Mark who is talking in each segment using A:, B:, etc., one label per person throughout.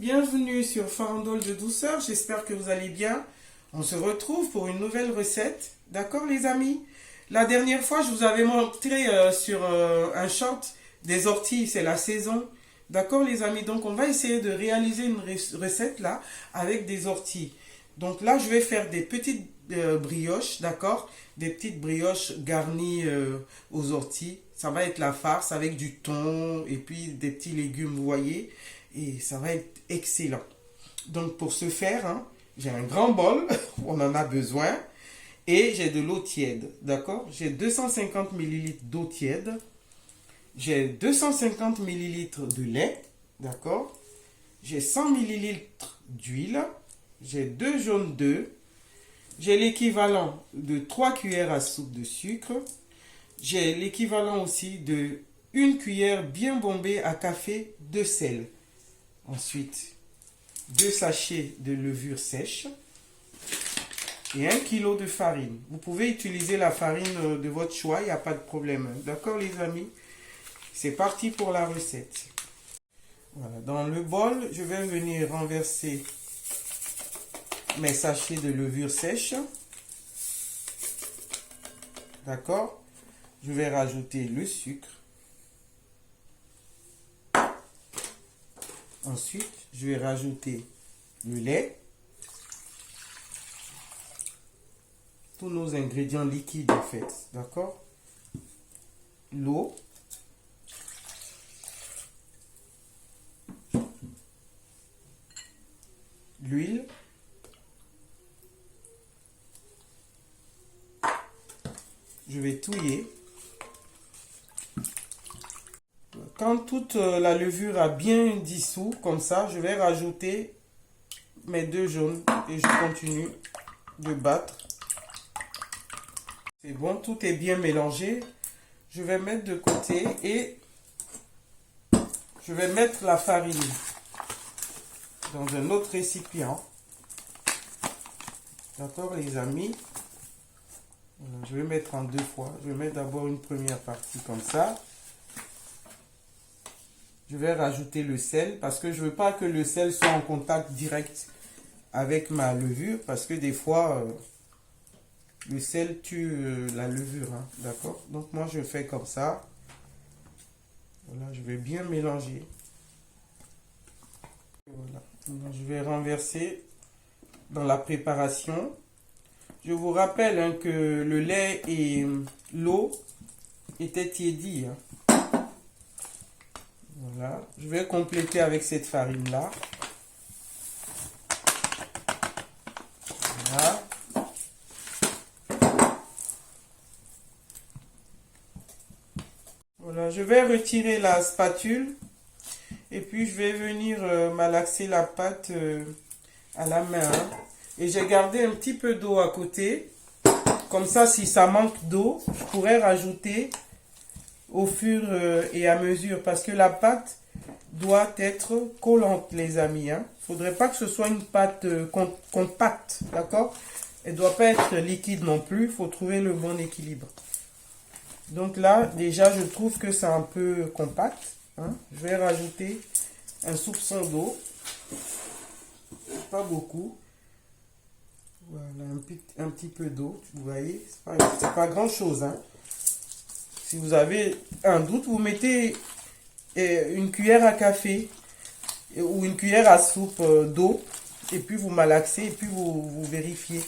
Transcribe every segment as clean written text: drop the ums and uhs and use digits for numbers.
A: bienvenue sur Farandole de douceur, j'espère que vous allez bien. On se retrouve pour une nouvelle recette, d'accord les amis? La dernière fois, je vous avais montré sur un short des orties, c'est la saison. D'accord les amis? Donc on va essayer de réaliser une recette là avec des orties. Donc là, je vais faire des petites brioches, d'accord? Des petites brioches garnies aux orties. Ça va être la farce avec du thon et puis des petits légumes, vous voyez? Et ça va être excellent. Donc pour ce faire, hein, j'ai un grand bol, on en a besoin. Et j'ai de l'eau tiède, d'accord? J'ai 250 ml d'eau tiède. J'ai 250 ml de lait, d'accord? J'ai 100 ml d'huile. J'ai 2 jaunes d'œufs. J'ai l'équivalent de 3 cuillères à soupe de sucre. J'ai l'équivalent aussi de 1 cuillère bien bombée à café de sel. Ensuite, 2 sachets de levure sèche et 1 kg de farine. Vous pouvez utiliser la farine de votre choix, il n'y a pas de problème. D'accord les amis? C'est parti pour la recette. Voilà, dans le bol, je vais venir renverser mes sachets de levure sèche. D'accord? Je vais rajouter le sucre. Ensuite, je vais rajouter le lait. Tous nos ingrédients liquides en fait. D'accord? L'eau. L'huile. Je vais touiller. Quand toute la levure a bien dissous, comme ça, je vais rajouter mes 2 jaunes et je continue de battre. C'est bon, tout est bien mélangé. Je vais mettre de côté et je vais mettre la farine dans un autre récipient. D'accord les amis? Voilà, je vais mettre en 2 fois. Je vais mettre d'abord une première partie comme ça. Je vais rajouter le sel parce que je ne veux pas que le sel soit en contact direct avec ma levure parce que des fois le sel tue la levure, hein, d'accord? Donc moi je fais comme ça. Voilà, je vais bien mélanger. Voilà. Donc, je vais renverser dans la préparation. Je vous rappelle hein, que le lait et l'eau étaient tiédis. Hein. Voilà, je vais compléter avec cette farine là. Voilà. Voilà, je vais retirer la spatule et puis je vais venir malaxer la pâte à la main. Hein. Et j'ai gardé un petit peu d'eau à côté. Comme ça, si ça manque d'eau, je pourrais rajouter au fur et à mesure parce que la pâte doit être collante les amis. Hein. Faudrait pas que ce soit une pâte compacte, d'accord? Elle doit pas être liquide non plus, il faut trouver le bon équilibre. Donc là, déjà, je trouve que c'est un peu compact. Hein. Je vais rajouter un soupçon d'eau, pas beaucoup. Voilà, un petit peu d'eau, vous voyez, c'est pas grand chose. Hein. Si vous avez un doute, vous mettez une cuillère à café ou une cuillère à soupe d'eau et puis vous malaxez et puis vous vérifiez.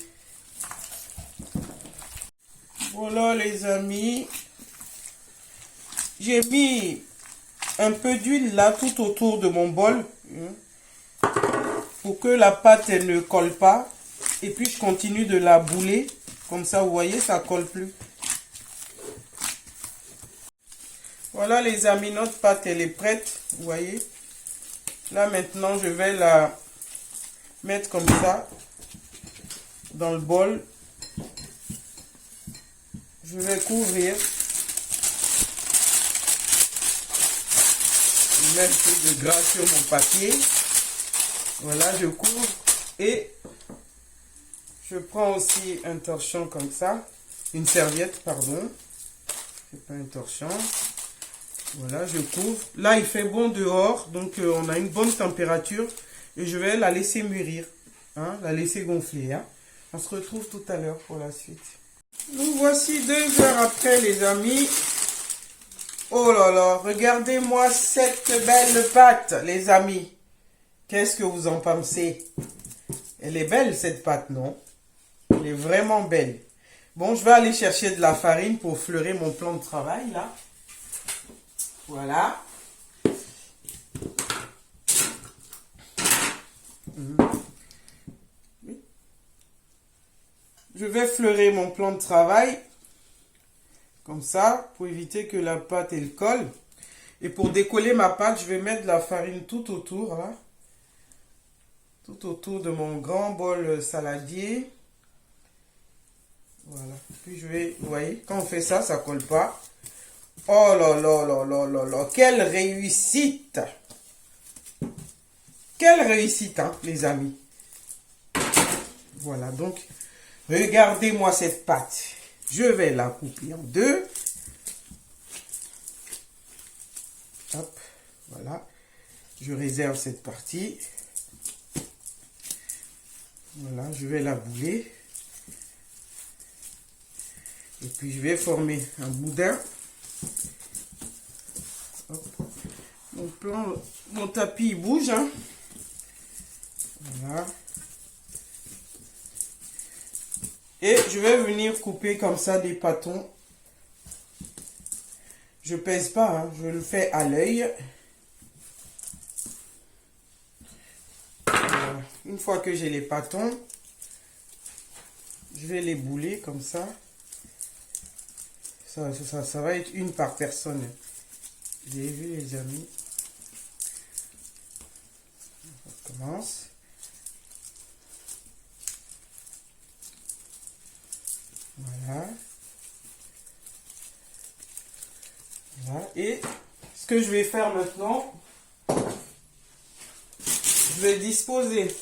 A: Voilà les amis, j'ai mis un peu d'huile là tout autour de mon bol pour que la pâte elle ne colle pas et puis je continue de la bouler comme ça vous voyez ça colle plus. Voilà les amis, notre pâte elle est prête, vous voyez. Là maintenant je vais la mettre comme ça dans le bol. Je vais couvrir. Je mets un peu de gras sur mon papier. Voilà, je couvre et je prends aussi un torchon comme ça. Une serviette, pardon. C'est pas un torchon. Voilà, je couvre. Là, il fait bon dehors, donc on a une bonne température. Et je vais la laisser mûrir, hein, la laisser gonfler. Hein. On se retrouve tout à l'heure pour la suite. Nous voici 2 heures après, les amis. Oh là là, regardez-moi cette belle pâte, les amis. Qu'est-ce que vous en pensez? Elle est belle, cette pâte, non? Elle est vraiment belle. Bon, je vais aller chercher de la farine pour fleurer mon plan de travail, là. Voilà. Je vais fleurer mon plan de travail. Comme ça, pour éviter que la pâte, elle colle. Et pour décoller ma pâte, je vais mettre de la farine tout autour, là. Tout autour de mon grand bol saladier. Voilà. Puis je vais, vous voyez, quand on fait ça, ça colle pas. Oh là là là là là là. Quelle réussite! Quelle réussite, hein, les amis. Voilà, donc, regardez-moi cette pâte. Je vais la couper en 2. Hop, voilà. Je réserve cette partie. Voilà, je vais la bouler. Et puis, je vais former un boudin. Hop. Mon tapis il bouge. Hein. Voilà. Et je vais venir couper comme ça des pâtons. Je pèse pas, hein, je le fais à l'œil. Voilà. Une fois que j'ai les pâtons, je vais les bouler comme ça. Ça va être une par personne. Vous avez vu, les amis? On commence. Voilà. Voilà. Et ce que je vais faire maintenant, je vais disposer,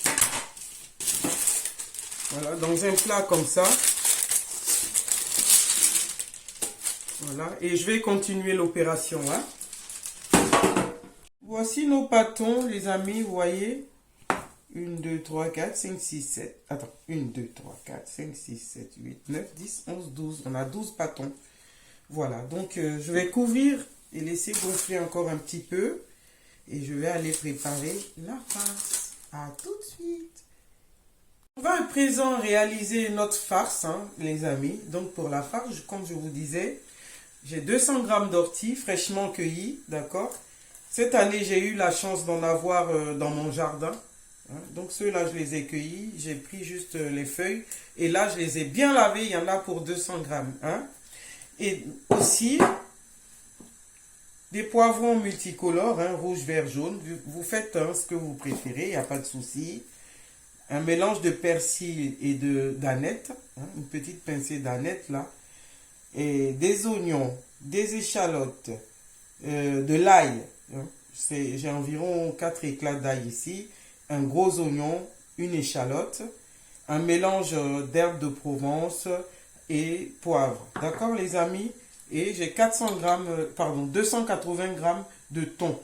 A: voilà, dans un plat comme ça. Voilà. Et je vais continuer l'opération. Hein. Voici nos pâtons, les amis, vous voyez. 1, 2, 3, 4, 5, 6, 7. Attends, 1, 2, 3, 4, 5, 6, 7, 8, 9, 10, 11, 12. On a 12 pâtons. Voilà, donc je vais couvrir et laisser gonfler encore un petit peu. Et je vais aller préparer la farce. À tout de suite. On va à présent réaliser notre farce, hein, les amis. Donc pour la farce, comme je vous disais, j'ai 200 g d'ortie fraîchement cueillies, d'accord. Cette année, j'ai eu la chance d'en avoir dans mon jardin. Hein. Donc ceux-là, je les ai cueillis. J'ai pris juste les feuilles. Et là, je les ai bien lavés. Il y en a pour 200 g. Hein. Et aussi, des poivrons multicolores, hein, rouge, vert, jaune. Vous faites hein, ce que vous préférez, il n'y a pas de souci. Un mélange de persil et d'aneth. Hein, une petite pincée d'aneth là. Et des oignons, des échalotes, de l'ail. Hein. J'ai environ 4 éclats d'ail ici. Un gros oignon, une échalote. Un mélange d'herbes de Provence et poivre. D'accord les amis? Et j'ai 280 grammes de thon.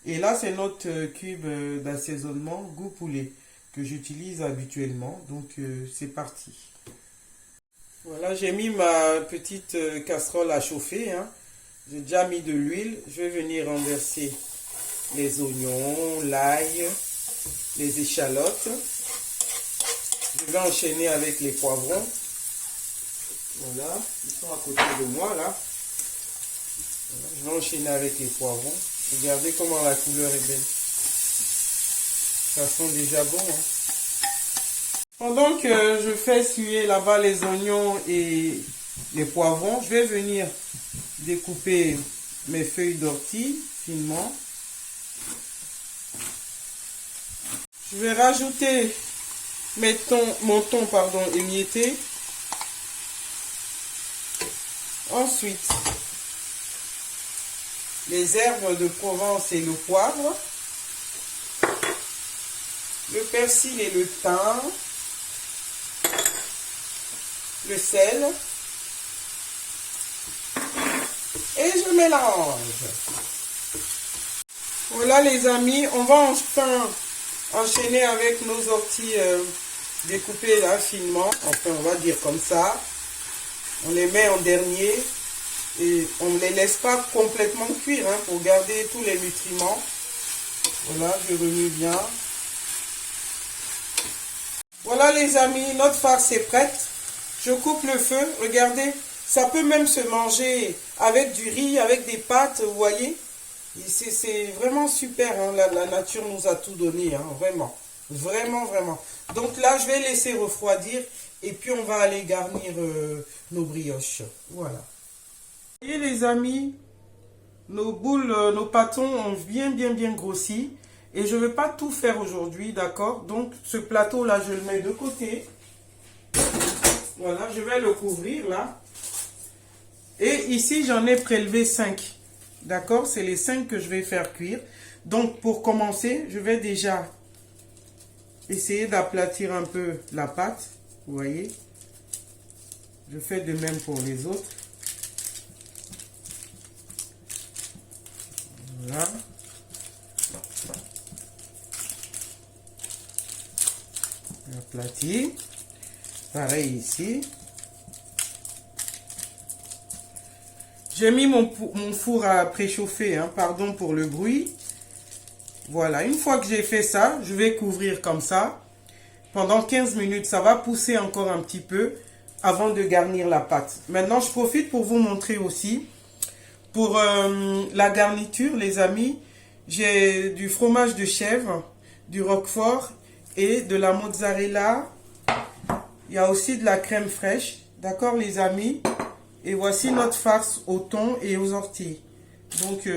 A: Et là, c'est notre cube d'assaisonnement goût poulet que j'utilise habituellement. Donc, c'est parti. Voilà, j'ai mis ma petite casserole à chauffer. Hein. J'ai déjà mis de l'huile. Je vais venir renverser les oignons, l'ail, les échalotes. Je vais enchaîner avec les poivrons. Voilà, ils sont à côté de moi là. Voilà, je vais enchaîner avec les poivrons. Regardez comment la couleur est belle. Ça sent déjà bon. Hein. Pendant que je fais suer là-bas les oignons et les poivrons, je vais venir découper mes feuilles d'ortie finement. Je vais rajouter mon thon émietté. Ensuite, les herbes de Provence et le poivre, le persil et le thym, le sel, et je mélange. Voilà les amis, on va enfin enchaîner avec nos orties découpées là finement. Enfin, on va dire comme ça. On les met en dernier et on ne les laisse pas complètement cuire hein, pour garder tous les nutriments. Voilà, je remue bien. Voilà les amis, notre farce est prête. Je coupe le feu, regardez. Ça peut même se manger avec du riz, avec des pâtes, vous voyez. C'est vraiment super, hein. La nature nous a tout donné, hein, vraiment. Vraiment, vraiment. Donc là, je vais laisser refroidir et puis on va aller garnir nos brioches. Voilà. Vous voyez les amis, nos boules, nos pâtons ont bien grossi. Et je ne vais pas tout faire aujourd'hui, d'accord? Donc ce plateau-là, je le mets de côté. Voilà, je vais le couvrir là. Et ici, j'en ai prélevé 5. D'accord? C'est les 5 que je vais faire cuire. Donc pour commencer, je vais déjà essayer d'aplatir un peu la pâte. Vous voyez? Je fais de même pour les autres. Voilà. Aplati. Pareil ici. J'ai mis mon four à préchauffer, hein, pardon pour le bruit. Voilà, une fois que j'ai fait ça, je vais couvrir comme ça. Pendant 15 minutes, ça va pousser encore un petit peu avant de garnir la pâte. Maintenant, je profite pour vous montrer aussi. Pour la garniture, les amis, j'ai du fromage de chèvre, du roquefort et de la mozzarella. Il y a aussi de la crème fraîche. D'accord, les amis? Et voici notre farce au thon et aux orties. Donc,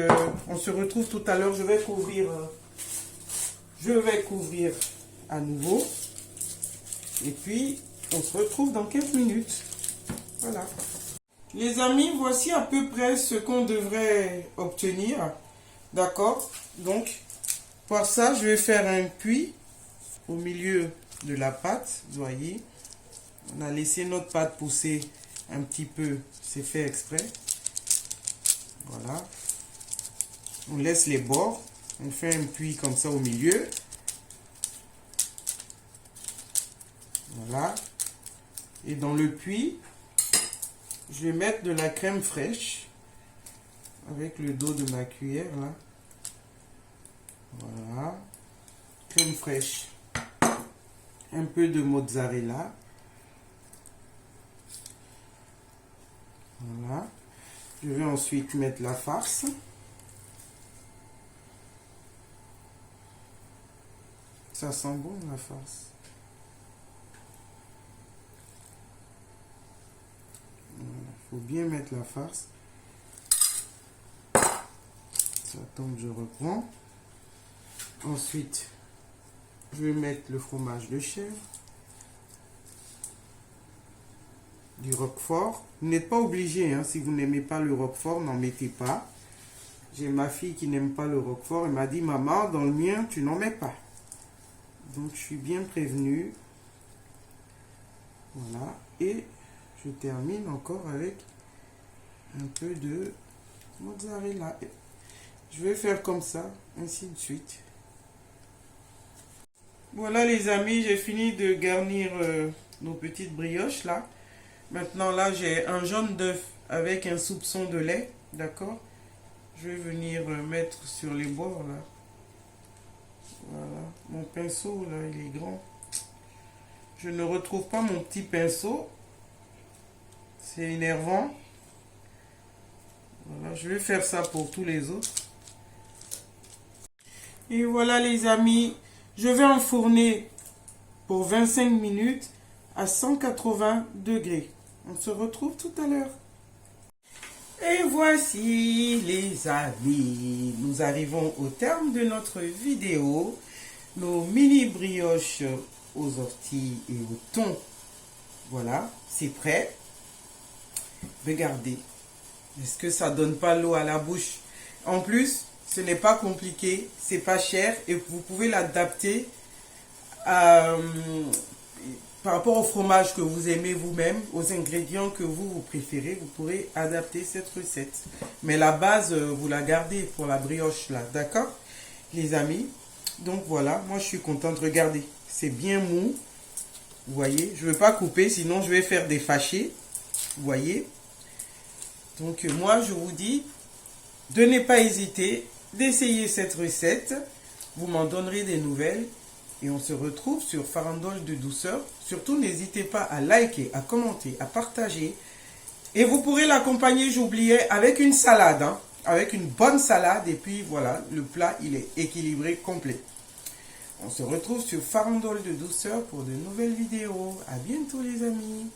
A: on se retrouve tout à l'heure. Je vais couvrir à nouveau. Et puis, on se retrouve dans 15 minutes. Voilà. Les amis, voici à peu près ce qu'on devrait obtenir. D'accord? Donc, pour ça, je vais faire un puits au milieu de la pâte. Vous voyez? On a laissé notre pâte pousser un petit peu. C'est fait exprès. Voilà. On laisse les bords. On fait un puits comme ça au milieu. Voilà. Et dans le puits, je vais mettre de la crème fraîche avec le dos de ma cuillère là. Voilà. Crème fraîche. Un peu de mozzarella. Voilà. Je vais ensuite mettre la farce. Ça sent bon la farce. Il faut bien mettre la farce. Ça tombe, je reprends. Ensuite, je vais mettre le fromage de chèvre. Du roquefort. Vous n'êtes pas obligé, hein, si vous n'aimez pas le roquefort, n'en mettez pas. J'ai ma fille qui n'aime pas le roquefort. Elle m'a dit, maman, dans le mien, tu n'en mets pas. Donc, je suis bien prévenue. Voilà. Et je termine encore avec un peu de mozzarella. Je vais faire comme ça, ainsi de suite. Voilà les amis, j'ai fini de garnir nos petites brioches là. Maintenant là, j'ai un jaune d'œuf avec un soupçon de lait, d'accord? Je vais venir mettre sur les bords là. Voilà, mon pinceau là, il est grand. Je ne retrouve pas mon petit pinceau. C'est énervant. Voilà, je vais faire ça pour tous les autres. Et voilà les amis, je vais enfourner pour 25 minutes à 180 degrés. On se retrouve tout à l'heure. Et voici les amis, nous arrivons au terme de notre vidéo. Nos mini brioches aux orties et au thon. Voilà, c'est prêt. Regardez. Est-ce que ça donne pas l'eau à la bouche? En plus, ce n'est pas compliqué, c'est pas cher et vous pouvez l'adapter par rapport au fromage que vous aimez vous-même, aux ingrédients que vous préférez. Vous pourrez adapter cette recette. Mais la base, vous la gardez pour la brioche là, d'accord? les amis. Donc voilà, moi je suis contente. Regardez, c'est bien mou. Vous voyez, je ne veux pas couper, sinon je vais faire des fâchés. Vous voyez. Donc moi je vous dis de ne pas hésiter d'essayer cette recette. Vous m'en donnerez des nouvelles. Et on se retrouve sur Farandole de douceur. Surtout n'hésitez pas à liker, à commenter, à partager. Et vous pourrez l'accompagner, j'oubliais, avec une salade. Hein, avec une bonne salade. Et puis voilà, le plat il est équilibré, complet. On se retrouve sur Farandole de douceur pour de nouvelles vidéos. À bientôt les amis.